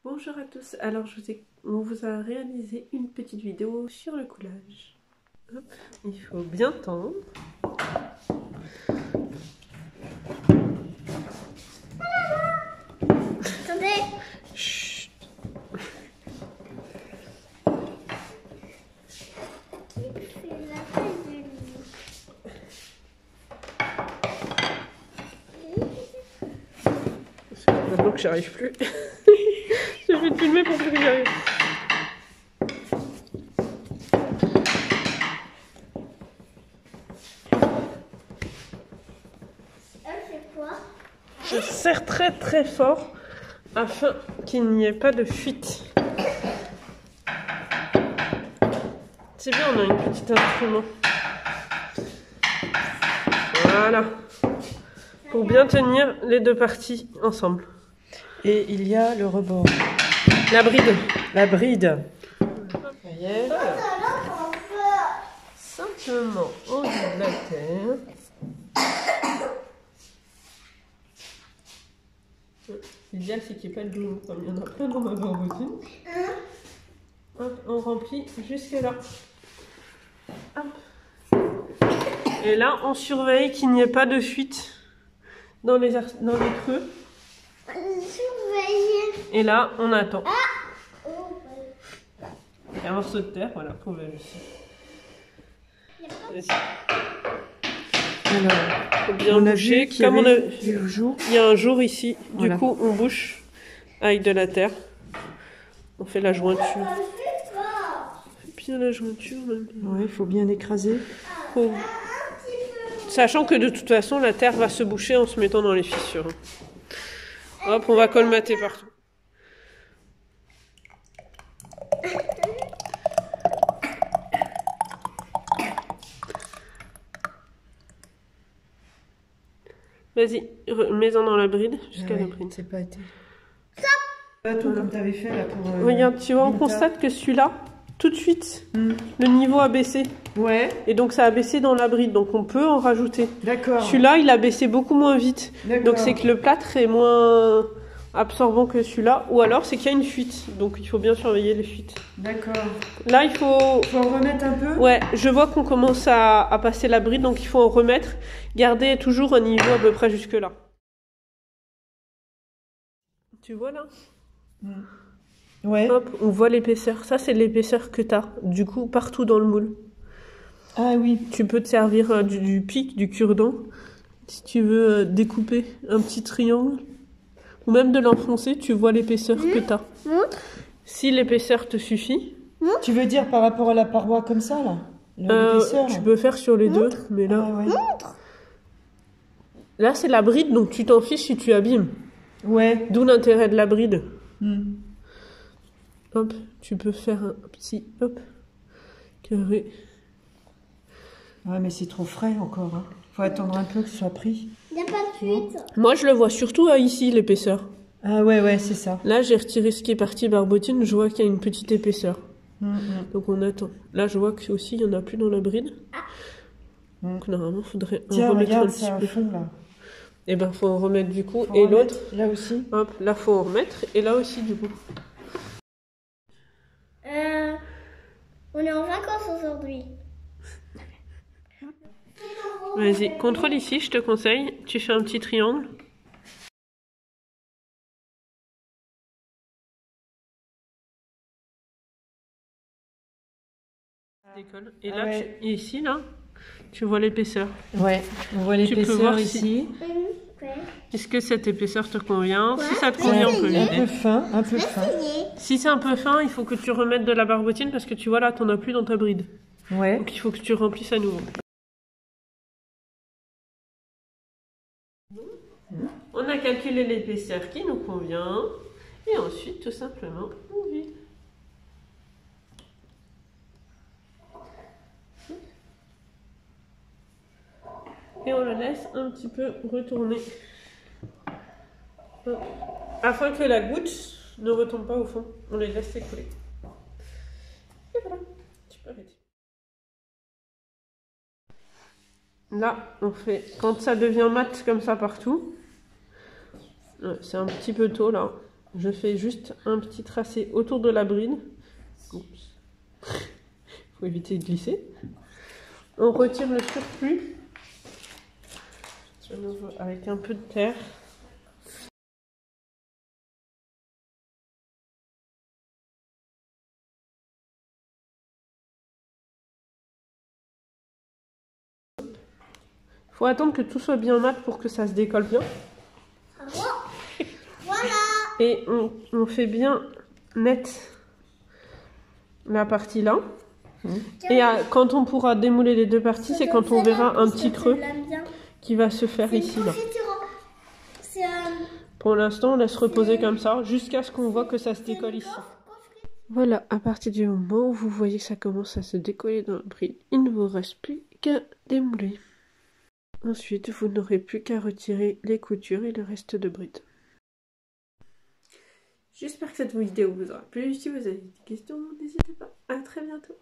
Bonjour à tous, alors on vous a réalisé une petite vidéo sur le coulage. Hop, il faut bien tendre. Attendez. Chut. Maintenant que j'arrive plus, je vais te filmer pour que j'y arrive. C'est quoi? Je serre très très fort afin qu'il n'y ait pas de fuite. C'est bien, on a une petite instrument. Voilà. Pour bien tenir les deux parties ensemble. Et il y a le rebord. La bride. La bride. Ça y est. Simplement au bout de la terre. L'idéal c'est qu'il n'y ait pas de glue, comme il y en a plein dans ma barbotine. Hop, on remplit jusque là. Hop. Et là on surveille qu'il n'y ait pas de fuite dans les creux. Et là on attend. Il y a un morceau de terre, voilà, pour vérifier. Alors, Faut bien on a boucher. vu qu'il y Comme avait le jour. il y a un jour ici, Voilà. du coup on bouche avec de la terre. On fait la jointure. Bien la jointure même. Ouais, il faut bien écraser. Faut- Sachant que de toute façon la terre va se boucher en se mettant dans les fissures. Hop, on va colmater partout. Vas-y, mets-en dans la bride, jusqu'à la bride. C'est pas été. Pas tout comme tu avais fait là pour. Regarde, tu vois, on Vinta. constate que celui-là, tout de suite, le niveau a baissé. Ouais, Et donc ça a baissé dans la bride, donc on peut en rajouter. d'accord. Celui-là, il a baissé beaucoup moins vite. D'accord. Donc c'est que le plâtre est moins absorbant que celui-là. Ou alors c'est qu'il y a une fuite. Donc il faut bien surveiller les fuites. D'accord. Là, il faut... Faut en remettre un peu. Ouais, je vois qu'on commence à passer la bride, donc il faut en remettre. Garder toujours un niveau à peu près jusque là. Tu vois là? Ouais. Hop, on voit l'épaisseur. Ça, c'est l'épaisseur que tu as, du coup, partout dans le moule. Ah oui. Tu peux te servir du pic, du cure-dent, si tu veux découper un petit triangle, ou même de l'enfoncer, tu vois l'épaisseur que tu as. Si l'épaisseur te suffit, Tu veux dire par rapport à la paroi comme ça là? L'épaisseur, là. tu peux faire sur les deux, mais là, Ah ouais. là c'est la bride, donc tu t'en fiches si tu abîmes. Ouais. D'où l'intérêt de la bride. Hmm. Hop, tu peux faire un petit, hop, carré. Ouais, mais c'est trop frais encore. Hein. Faut attendre un peu que ce soit pris. Il n'y a pas de fuite. Moi, je le vois surtout ici, l'épaisseur. Ah ouais, c'est ça. Là, j'ai retiré ce qui est parti barbotine, je vois qu'il y a une petite épaisseur. Hmm. Donc on attend. Là, je vois que aussi il y en a plus dans la bride. Donc normalement, il faudrait en Tiens, remettre regarde, un petit c'est un peu. fond là. Et ben, faut en remettre du coup. Faut Et remettre l'autre, là aussi. hop, là, faut en remettre. Et là aussi, du coup. On est en vacances aujourd'hui. Vas-y, contrôle ici, je te conseille. Tu fais un petit triangle. Décolle. Et là, ouais. et ici, là, tu vois l'épaisseur. Ouais, on voit peux l'épaisseur voir ici. Est-ce que cette épaisseur te convient? Si ça te C'est convient, on peut un vider. peu fin, un peu fin. Si c'est un peu fin, il faut que tu remettes de la barbotine parce que tu vois là, t'en as plus dans ta bride. Ouais. Donc il faut que tu remplisses à nouveau. On a calculé l'épaisseur qui nous convient. Et ensuite, tout simplement, on vide. Et on le laisse un petit peu retourner. Afin que la goutte ne retombe pas au fond. On les laisse s'écouler. Et voilà, tu peux arrêter. Là, on fait, quand ça devient mat comme ça partout, c'est un petit peu tôt là, Je fais juste un petit tracé autour de la bride. Oups. Faut éviter de glisser. On retire le surplus avec un peu de terre. Faut attendre que tout soit bien mat pour que ça se décolle bien. Voilà. Et on fait bien net la partie là. Et quand on pourra démouler les deux parties, c'est quand on verra un petit creux qui va se faire ici là. Pour l'instant, on laisse reposer comme ça jusqu'à ce qu'on voit que ça se décolle ici. Voilà, à partir du moment où vous voyez que ça commence à se décoller dans la bride, il ne vous reste plus qu'à démouler. Ensuite, vous n'aurez plus qu'à retirer les coutures et le reste de bride. J'espère que cette vidéo vous aura plu. Si vous avez des questions, n'hésitez pas. À très bientôt.